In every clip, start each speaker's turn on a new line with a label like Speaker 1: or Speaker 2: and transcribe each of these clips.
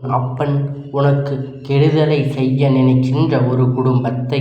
Speaker 1: அப்பன் உனக்கு கெடுதலை செய்ய நினைக்கின்ற ஒரு குடும்பத்தை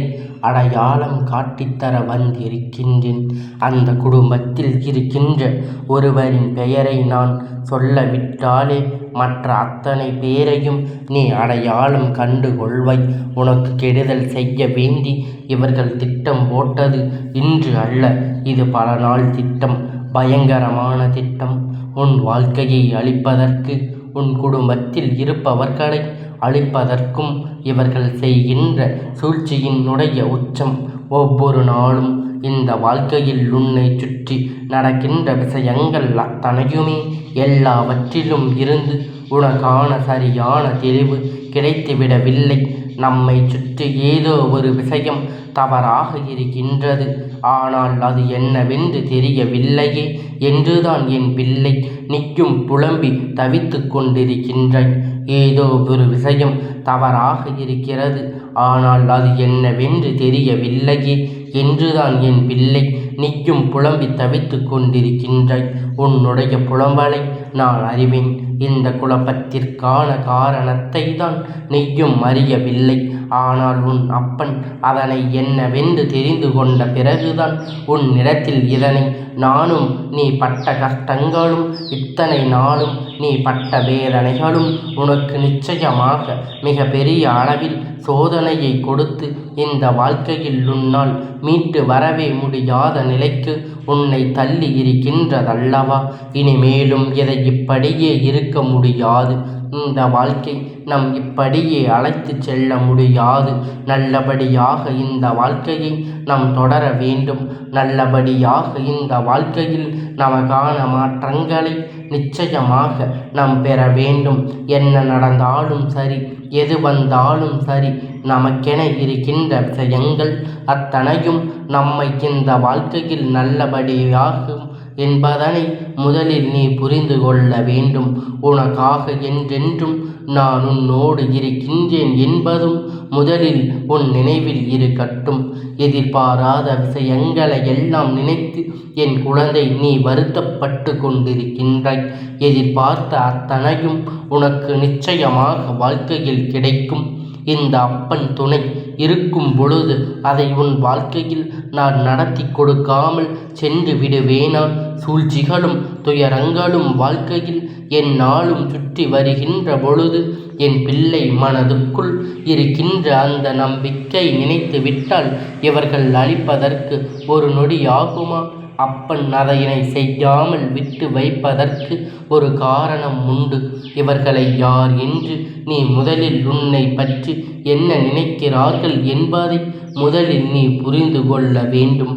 Speaker 1: அடையாளம் காட்டித்தர வந்திருக்கின்றேன். அந்த குடும்பத்தில் இருக்கின்ற ஒருவரின் பெயரை நான் சொல்லவிட்டாலே மற்ற அத்தனை பேரையும் நீ அடையாளம் கண்டு கொள்வாய். உனக்கு கெடுதல் செய்ய வேண்டி இவர்கள் திட்டம் போட்டது இன்று அல்ல, இது பல நாள் திட்டம், பயங்கரமான திட்டம். உன் வாழ்க்கையை அழிப்பதற்கு, உன் குடும்பத்தில் இருப்பவர்களை அழிப்பதற்கும் இவர்கள் செய்கின்ற சூழ்ச்சியினுடைய உச்சம். ஒவ்வொரு நாளும் இந்த வாழ்க்கையில் உன்னை சுற்றி நடக்கின்ற விஷயங்கள் அத்தனையுமே எல்லாவற்றிலும் இருந்து உனக்கான சரியான தெளிவு கிடைத்துவிடவில்லை. நம்மை சுற்றி ஏதோ ஒரு விஷயம் தவறாக இருக்கின்றது, ஆனால் அது என்னவென்று தெரியவில்லையே என்றுதான் என் பிள்ளை நிற்கும் புலம்பி தவித்து கொண்டிருக்கின்றாய். ஏதோ ஒரு விஷயம் தவறாக இருக்கிறது, ஆனால் அது என்னவென்று தெரியவில்லையே என்றுதான் என் பிள்ளை நிற்கும் புலம்பி தவித்து கொண்டிருக்கின்றாய். உன்னுடைய புலம்பலை நான் அறிவேன். இந்த குழப்பத்திற்கான காரணத்தை தான் நீயும் அறியவில்லை. ஆனால் உன் அப்பன் அதனை என்னவென்று தெரிந்து கொண்ட பிறகுதான் உன்னிடத்தில் இதனை நானும் நீ பட்ட கஷ்டங்களும் இத்தனை நாளும் நீ பட்ட வேதனைகளும் உனக்கு நிச்சயமாக மிக பெரிய அளவில் சோதனையை கொடுத்து இந்த வாழ்க்கையில் உன்னால் மீட்டு வரவே முடியாத நிலைக்கு உன்னை தள்ளி இருக்கின்றதல்லவா? இனிமேலும் இதை இப்படியே இருக்க முடியாது. இந்த வாழ்க்கை நம் இப்படியே அழைத்து செல்ல முடியாது. நல்லபடியாக இந்த வாழ்க்கையை நாம் தொடர வேண்டும். நல்லபடியாக இந்த வாழ்க்கையில் நமக்கான மாற்றங்களை நிச்சயமாக நாம் பெற வேண்டும். என்ன நடந்தாலும் சரி, எது வந்தாலும் சரி, நமக்கென இருக்கின்ற விஷயங்கள் அத்தனையும் நம்மை இந்த வாழ்க்கையில் நல்லபடியாகும் என்பதனை முதலில் நீ புரிந்து கொள்ள வேண்டும். உனக்காக என்றென்றும் நான் உன்னோடு இருக்கின்றேன் என்பதும் முதலில் உன் நினைவில் இருக்கட்டும். எதிர்பாராத விஷயங்களை எல்லாம் நினைத்து என் குழந்தை நீ வருத்தப்பட்டு கொண்டிருக்கின்றாய். எதிர்பார்த்த அத்தனையும் உனக்கு நிச்சயமாக வாழ்க்கையில் கிடைக்கும். இந்த அப்பன் துணை இருக்கும் பொழுது அதை உன் வாழ்க்கையில் நான் நடத்தி கொடுக்காமல் சென்று விடுவேனா? சூழ்ச்சிகளும் துயரங்களும் வாழ்க்கையில் எந்நாளும் சுற்றி வருகின்ற பொழுது என் பிள்ளை மனதுக்குள் இருக்கின்ற அந்த நம்பிக்கை நினைத்து விட்டால் இவர்கள் அழிப்பதற்கு ஒரு நொடி ஆகுமா? அப்பன் அதனை செய்யாமல் விட்டு வைப்பதற்கு ஒரு காரணம் உண்டு. இவர்களை யார் என்று நீ முதலில் உன்னை பற்றி என்ன நினைக்கிறார்கள் என்பதை முதலில் நீ புரிந்து கொள்ள வேண்டும்.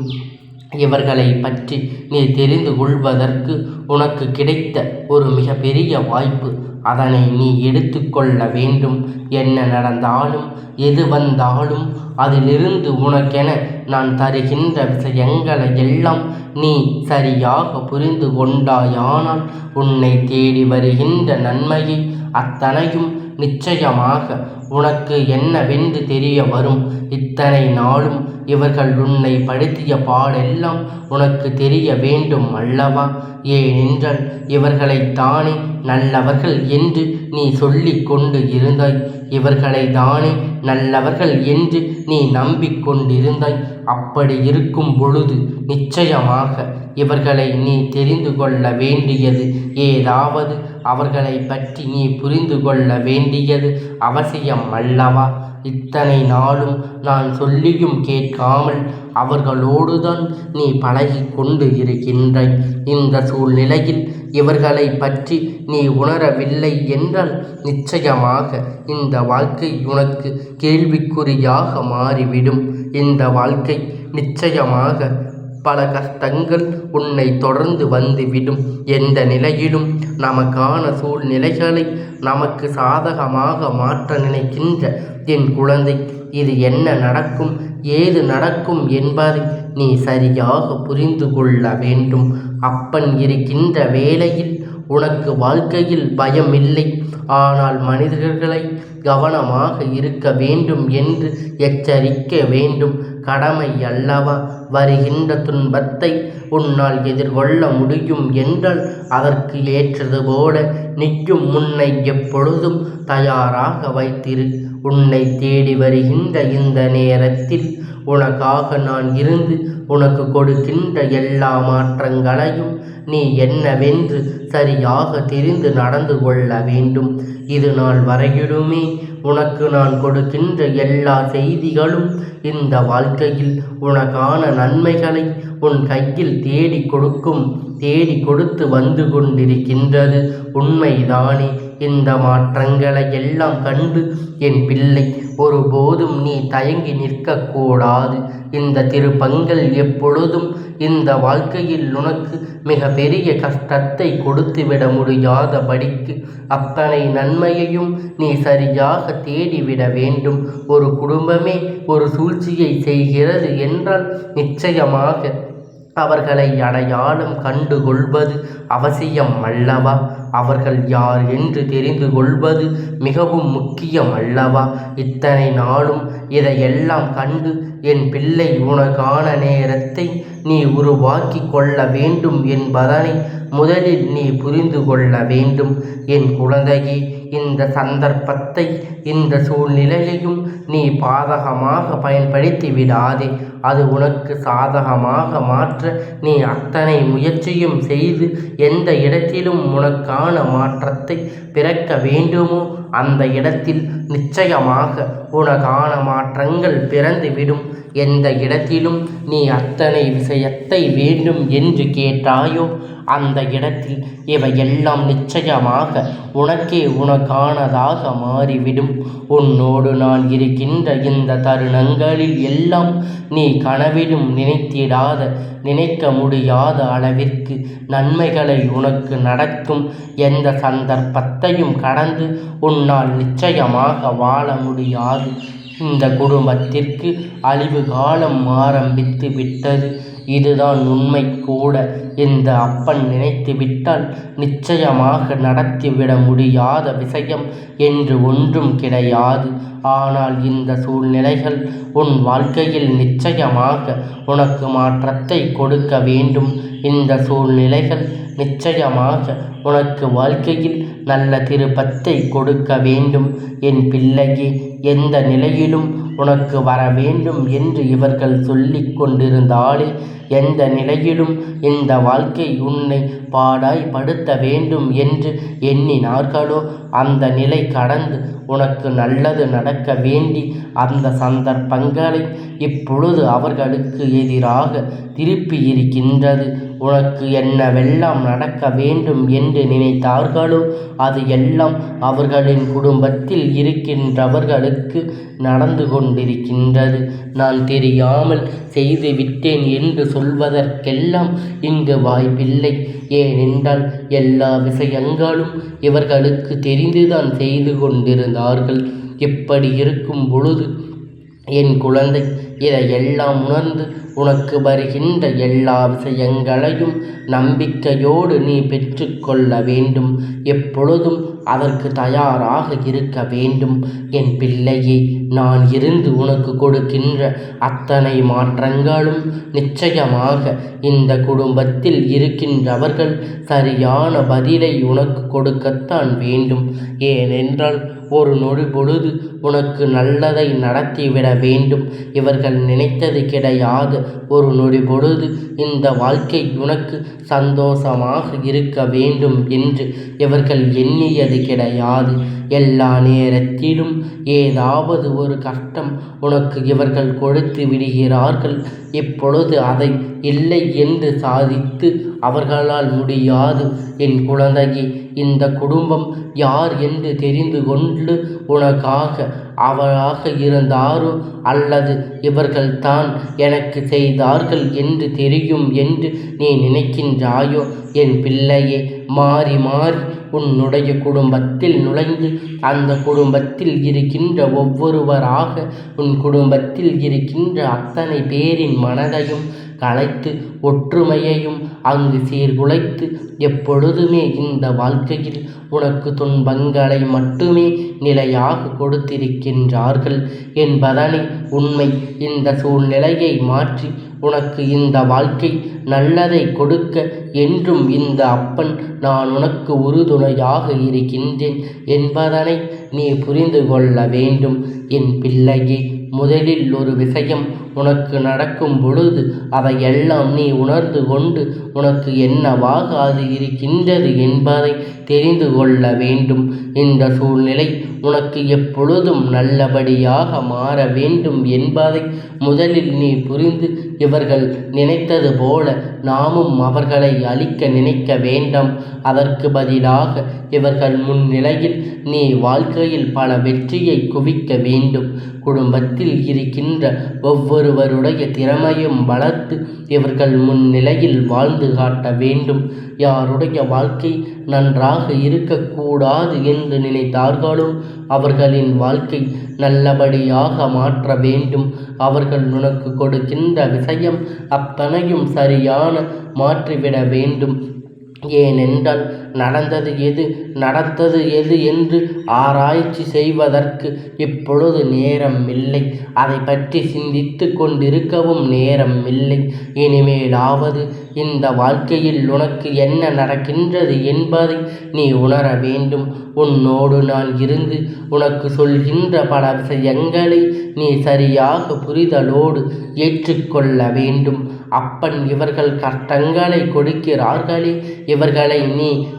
Speaker 1: இவர்களை பற்றி நீ தெரிந்து கொள்வதற்கு உனக்கு கிடைத்த ஒரு மிகப்பெரிய வாய்ப்பு. அதனை நீ எடுத்துக்கொள்ள வேண்டும். என்ன நடந்தாலும் எது வந்தாலும் அதிலிருந்து உனக்கென நான் தருகின்ற விஷயங்களை எல்லாம் நீ சரியாக புரிந்து கொண்டாயானால் உன்னை தேடி வருகின்ற நன்மையை அத்தனையும் நிச்சயமாக உனக்கு என்னவென்று தெரிய வரும். இத்தனை நாளும் இவர்கள் உன்னை படுத்திய பாடெல்லாம் உனக்கு தெரிய வேண்டும் அல்லவா? ஏனென்றால் இவர்களை தானே நல்லவர்கள் என்று நீ சொல்லிக் கொண்டு இருந்தாய். இவர்களை தானே நல்லவர்கள் என்று நீ நம்பிக்கொண்டிருந்தாய். அப்படி இருக்கும் பொழுது நிச்சயமாக இவர்களை நீ தெரிந்து கொள்ள வேண்டியது ஏதாவது அவர்களை பற்றி நீ புரிந்து கொள்ள வேண்டியது அவசியம் அல்லவா? இத்தனை நாளும் நான் சொல்லியும் கேட்காமல் அவர்களோடுதான் நீ பழகி கொண்டு இருக்கின்றாய். இந்த சூழ்நிலையில் இவர்களை பற்றி நீ உணரவில்லை என்றால் நிச்சயமாக இந்த வாழ்க்கை உனக்கு கேள்விக்குறியாக மாறிவிடும். இந்த வாழ்க்கை நிச்சயமாக பல கஷ்டங்கள் உன்னை தொடர்ந்து வந்துவிடும். எந்த நிலையிலும் நமக்கான சூழ்நிலைகளை நமக்கு சாதகமாக மாற்ற நினைக்கின்ற என் குழந்தை, இது என்ன நடக்கும், ஏது நடக்கும் என்பதை நீ சரியாக புரிந்து கொள்ள வேண்டும். அப்பன் இருக்கின்ற வேளையில் உனக்கு வாழ்க்கையில் பயம் இல்லை. ஆனால் மனிதர்களை கவனமாக இருக்க வேண்டும் என்று எச்சரிக்க வேண்டும். கடமை அல்லவா? வருகின்ற துன்பத்தை உன்னால் எதிர்கொள்ள முடியும் என்றால் அதற்கு ஏற்றது போல நிற்கும் முன்னை எப்பொழுதும் தயாராக வைத்திரு. உன்னை தேடி வருகின்ற இந்த நேரத்தில் உனக்காக நான் இருந்து உனக்கு கொடுக்கின்ற எல்லா மாற்றங்களையும் நீ என்னவென்று சரியாக தெரிந்து நடந்து கொள்ள வேண்டும். இது நாள் வரையிலுமே உனக்கு நான் கொடுக்கின்ற எல்லா செய்திகளும் இந்த வாழ்க்கையில் உனக்கான நன்மைகளை உன் கையில் தேடி கொடுத்து வந்து கொண்டிருக்கின்றது. உண்மைதானே? இந்த மாற்றங்களை எல்லாம் கண்டு என் பிள்ளை ஒருபோதும் நீ தயங்கி நிற்கக்கூடாது. இந்த திருப்பங்கள் எப்பொழுதும் இந்த வாழ்க்கையில் உனக்கு மிக பெரிய கஷ்டத்தை கொடுத்துவிட முடியாதபடிக்கு அத்தனை நன்மையையும் நீ சரியாக தேடிவிட வேண்டும். ஒரு குடும்பமே ஒரு சூழ்ச்சியை செய்கிறது என்றால் நிச்சயமாக அவர்களை அடையாளம் கண்டு கொள்வது அவசியம் அல்லவா? அவர்கள் யார் என்று தெரிந்து கொள்வது மிகவும் முக்கியம் அல்லவா? இத்தனை நாளும் இதையெல்லாம் கண்டு என் பிள்ளை உனக்கான நேரத்தை நீ உருவாக்கி கொள்ள வேண்டும் என்பதனை முதலில் நீ புரிந்து கொள்ள வேண்டும். என் குழந்தையே, இந்த சந்தர்ப்பத்தை இந்த சூழ்நிலையையும் நீ பாதகமாக பயன்படுத்தி விடாதே. அது உனக்கு சாதகமாக மாற்ற நீ அத்தனை முயற்சியும் செய்து எந்த இடத்திலும் உனக்கான மாற்றத்தை பிறக்க வேண்டுமோ அந்த இடத்தில் நிச்சயமாக உனக்கான மாற்றங்கள் பிறந்துவிடும். எந்த இடத்திலும் நீ அத்தனை விஷயத்தை வேண்டும் என்று கேட்டாயோ அந்த இடத்தில் இவையெல்லாம் நிச்சயமாக உனக்கானதாக மாறிவிடும். உன்னோடு நான் இருக்கின்ற இந்த தருணங்களில் எல்லாம் நீ கனவிலும் நினைக்க முடியாத அளவிற்கு நன்மைகளை உனக்கு நடக்கும். எந்த சந்தர்ப்பத்தையும் கடந்து உன்னால் நிச்சயமாக வாழ முடியாது. இந்த குடும்பத்திற்கு அழிவு காலம் ஆரம்பித்து விட்டது. இதுதான் உண்மை கூட. இந்த அப்பன் நினைத்து விட்டால் நிச்சயமாக நடத்திவிட முடியாத விஷயம் என்று ஒன்றும் கிடையாது. ஆனால் இந்த சூழ்நிலைகள் உன் வாழ்க்கையில் நிச்சயமாக உனக்கு மாற்றத்தை கொடுக்க வேண்டும். இந்த சூழ்நிலைகள் நிச்சயமாக உனக்கு வாழ்க்கையில் நல்ல திருப்பத்தை கொடுக்க வேண்டும். என் பிள்ளையே, எந்த நிலையிலும் உனக்கு வர வேண்டும் என்று இவர்கள் சொல்லிக் கொண்டிருந்தாலே எந்த நிலையிலும் இந்த வாழ்க்கை உன்னை பாடாய்படுத்த வேண்டும் என்று எண்ணினார்களோ அந்த நிலை கடந்து உனக்கு நல்லது நடக்க வேண்டி அந்த சந்தர்ப்பங்களை இப்பொழுது அவர்களுக்கு எதிராக திருப்பி இருக்கின்றது. உனக்கு என்னவெல்லாம் நடக்க வேண்டும் என்று நினைத்தார்களோ அது எல்லாம் அவர்களின் குடும்பத்தில் இருக்கின்றவர்களுக்கு நடந்து கொண்டிருக்கின்றது. நான் தெரியாமல் செய்துவிட்டேன் என்று சொல்வதற்கெல்லாம் இங்கு வாய்ப்பில்லை. ஏனென்றால் எல்லா விஷயங்களும் இவர்களுக்கு தெரிந்துதான் செய்து கொண்டிருந்தார்கள். இப்படி இருக்கும் பொழுது என் குழந்தை, இதையெல்லாம் உணர்ந்து உனக்கு வருகின்ற எல்லா விஷயங்களையும் நம்பிக்கையோடு நீ பெற்றுக்கொள்ள வேண்டும். எப்பொழுதும் அதற்கு தயாராக இருக்க வேண்டும். என் பிள்ளையே, நான் இருந்து உனக்கு கொடுக்கின்ற அத்தனை மாற்றங்களும் நிச்சயமாக இந்த குடும்பத்தில் இருக்கின்றவர்கள் சரியான பதிலை உனக்கு கொடுக்கத்தான் வேண்டும். ஏனென்றால் ஒரு நொடி பொழுது உனக்கு நல்லதை நடத்திவிட வேண்டும். இவர்கள் நினைத்தது கிடையாது. ஒரு நொடி பொழுது இந்த வாழ்க்கை உனக்கு சந்தோஷமாக இருக்க வேண்டும் என்று இவர்கள் எண்ணியது கிடையாது. எல்லா நேரத்திலும் ஏதாவது ஒரு கஷ்டம் உனக்கு இவர்கள் கொடுத்து விடுகிறார்கள். இப்பொழுது அதை இல்லை என்று சாதித்து அவர்களால் முடியாது. என் குழந்தையே, இந்த குடும்பம் யார் என்று தெரிந்து கொண்டு உனக்காக அவராக இருந்தாரோ அல்லது இவர்கள்தான் எனக்கு செய்தார்கள் என்று தெரியும் என்று நீ நினைக்கின்றாயோ என் பிள்ளையே, மாறி மாறி உன்னுடைய குடும்பத்தில் நுழைந்து அந்த குடும்பத்தில் இருக்கின்ற ஒவ்வொருவராக உன் குடும்பத்தில் இருக்கின்ற அத்தனை பேரின் மனதையும் கலைத்து ஒற்றுமையையும் அங்கு சீர்குலைத்து எப்பொழுதுமே இந்த வாழ்க்கையில் உனக்கு துன்பங்களை மட்டுமே நிலையாக கொடுத்திருக்கின்றார்கள் என்பதனை உண்மை. இந்த சூழ்நிலையை மாற்றி உனக்கு இந்த வாழ்க்கை நல்லதை கொடுக்க என்றும் இந்த அப்பன் நான் உனக்கு உறுதுணையாக இருக்கின்றேன் என்பதனை நீ புரிந்து கொள்ள வேண்டும் என் பிள்ளையே. முதலில் ஒரு விஷயம் உனக்கு நடக்கும் பொழுது அதையெல்லாம் நீ உணர்ந்து கொண்டு உனக்கு என்னவாக அது இருக்கின்றது என்பதை தெரிந்து கொள்ள வேண்டும். இந்த சூழ்நிலை உனக்கு எப்பொழுதும் நல்லபடியாக மாற வேண்டும் என்பதை முதலில் நீ புரிந்து இவர்கள் நினைத்தது போல நாமும் அவர்களை அழிக்க நினைக்க வேண்டாம். அதற்கு பதிலாக இவர்கள் முன்னிலையில் நீ வாழ்க்கையில் பல வெற்றியை குவிக்க வேண்டும். குடும்பத்தில் இருக்கின்ற ஒவ்வொருவருடைய திறமையும் வளர்த்து இவர்கள் முன்னிலையில் வாழ்ந்து காட்ட வேண்டும். யாருடைய வாழ்க்கை நன்றாக இருக்கக்கூடாது என்று நினைத்தார்களோ அவர்களின் வாழ்க்கை நல்லபடியாக மாற்ற வேண்டும். அவர்கள் உனக்கு கொடுக்கின்ற விஷயம் அத்தனையும் சரியான மாற்றிவிட வேண்டும். ஏனென்றால் நடந்தது எது என்று ஆராய்ச்சி செய்வதற்கு இப்பொழுது நேரம் இல்லை. அதை பற்றி சிந்தித்து கொண்டிருக்கவும் நேரம் இல்லை. இனிமேலாவது இந்த வாழ்க்கையில் உனக்கு என்ன நடக்கின்றது என்பதை நீ உணர வேண்டும். உன்னோடு நான் இருந்து உனக்கு சொல்கின்ற பல விஷயங்களை நீ சரியாக புரிதலோடு ஏற்றுக்கொள்ள வேண்டும். அப்பன் இவர்கள் கஷ்டங்களை கொடுக்கிறார்களே,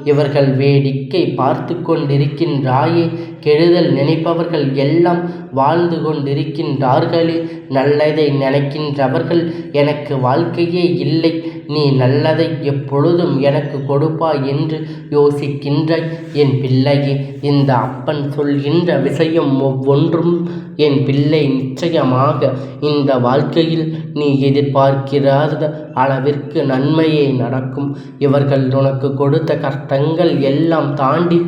Speaker 1: இவர்கள் வேடிக்கை பார்த்து கொண்டிருக்கின்றாயே, கெடுதல் நினைப்பவர்கள் எல்லாம் வாழ்ந்து கொண்டிருக்கின்றார்களே, நல்லதை நினைக்கின்றவர்கள் எனக்கு வாழ்க்கையே இல்லை, நீ நல்லதை எப்பொழுதும் எனக்கு கொடுப்பாய் என்று யோசிக்கின்றாய் என் பிள்ளையே. இந்த அப்பன் சொல்கின்ற விஷயம் ஒவ்வொன்றும் என் பிள்ளை நிச்சயமாக இந்த வாழ்க்கையில் நீ எதிர்பார்க்கிறாத அளவிற்கு நன்மையே நடக்கும். இவர்கள் உனக்கு கொடுத்த கஷ்டங்கள் எல்லாம் தாண்டி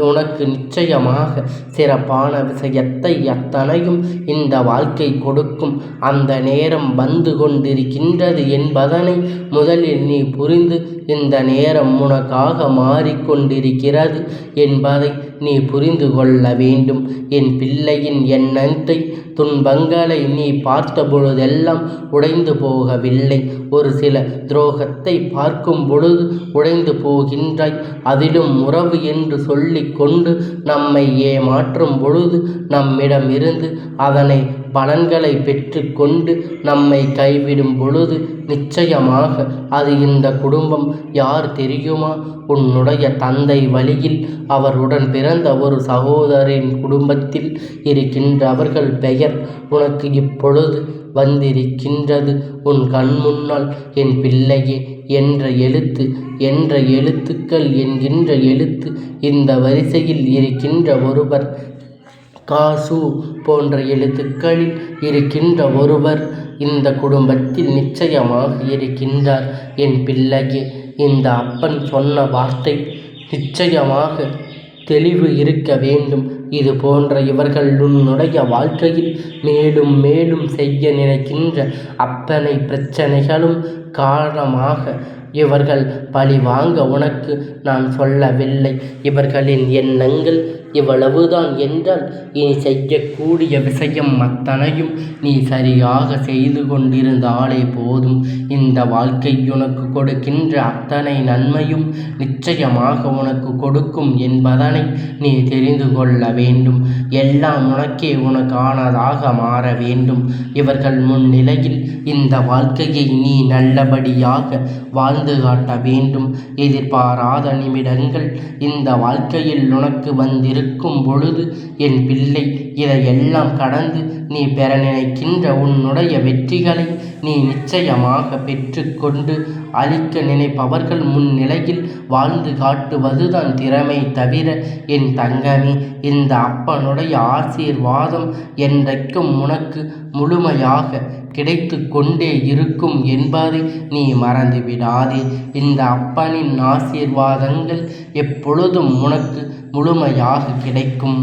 Speaker 1: உனக்கு நிச்சயமாக சிறப்பான விஷயத்தை அத்தனையும் இந்த வாழ்க்கை கொடுக்கும். அந்த நேரம் வந்து கொண்டிருக்கின்றது என்பதனை முதலில் நீ புரிந்து இந்த நேரம் உனக்காக மாறிக்கொண்டிருக்கிறது என்பதை நீ புரிந்து கொள்ள வேண்டும். என் பிள்ளையின் எண்ணத்தை துன்பங்களை நீ பார்த்த பொழுதெல்லாம் உடைந்து போகவில்லை. ஒரு சில துரோகத்தை பார்க்கும் பொழுது உடைந்து போகின்றாய். அதிலும் உறவு என்று சொல்லிக் கொண்டு நம்மை ஏமாற்றும் பொழுது நம்மிடமிருந்து அதனை பலன்களை பெற்று கொண்டு நம்மை கைவிடும் பொழுது நிச்சயமாக அது இந்த குடும்பம் யார் தெரியுமா? உன்னுடைய தந்தை வழியில் அவருடன் பிறந்த ஒரு சகோதரின் குடும்பத்தில் இருக்கின்றவர்கள் பெயர் உனக்கு இப்பொழுது வந்திருக்கின்றது உன் கண் முன்னால். என் பிள்ளையே, என்ற எழுத்துக்கள் என்கின்ற எழுத்து இந்த வரிசையில் இருக்கின்ற ஒருவர், காசு போன்ற எழுத்துக்களில் இருக்கின்ற ஒருவர் இந்த குடும்பத்தில் நிச்சயமாக இருக்கின்றார் என் பிள்ளையே. இந்த அப்பன் சொன்ன வார்த்தை நிச்சயமாக தெளிவு இருக்க வேண்டும். இது போன்ற இவர்கள் உன்னுடைய வாழ்க்கையில் மேலும் மேலும் செய்ய நினைக்கின்ற அத்தனை பிரச்சனைகளும் காரணமாக இவர்கள் பழி வாங்க உனக்கு நான் சொல்லவில்லை. இவர்களின் எண்ணங்கள் இவ்வளவுதான் என்றால் இனி செய்யக்கூடிய விஷயம் அத்தனையும் நீ சரியாக செய்து கொண்டிருந்தாலே போதும். இந்த வாழ்க்கை உனக்கு கொடுக்கின்ற அத்தனை நன்மையும் நிச்சயமாக உனக்கு கொடுக்கும் என்பதனை நீ தெரிந்து கொள்ள வேண்டும். எல்லாம் உனக்கானதாக மாற வேண்டும். இவர்கள் முன்னிலையில் இந்த வாழ்க்கையை நீ நல்லபடியாக வாழ்ந்து காட்ட வேண்டும். எதிர்பாராத நிமிடங்கள் இந்த வாழ்க்கையில் உனக்கு வந்திருக்கும் பொழுது என் பிள்ளை, இதையெல்லாம் கடந்து நீ பெற நினைக்கின்ற உன்னுடைய வெற்றிகளை நீ நிச்சயமாக பெற்றுக்கொண்டு அழிக்க நினைப்பவர்கள் முன்னிலையில் வாழ்ந்து காட்டுவதுதான் திறமை தவிர என் தங்கமே, இந்த அப்பனுடைய ஆசீர்வாதம் என்றைக்கும் உனக்கு முழுமையாக கிடைத்து கொண்டே இருக்கும் என்பதை நீ மறந்துவிடாதே. இந்த அப்பனின் ஆசீர்வாதங்கள் எப்பொழுதும் உனக்கு முழுமையாக கிடைக்கும்.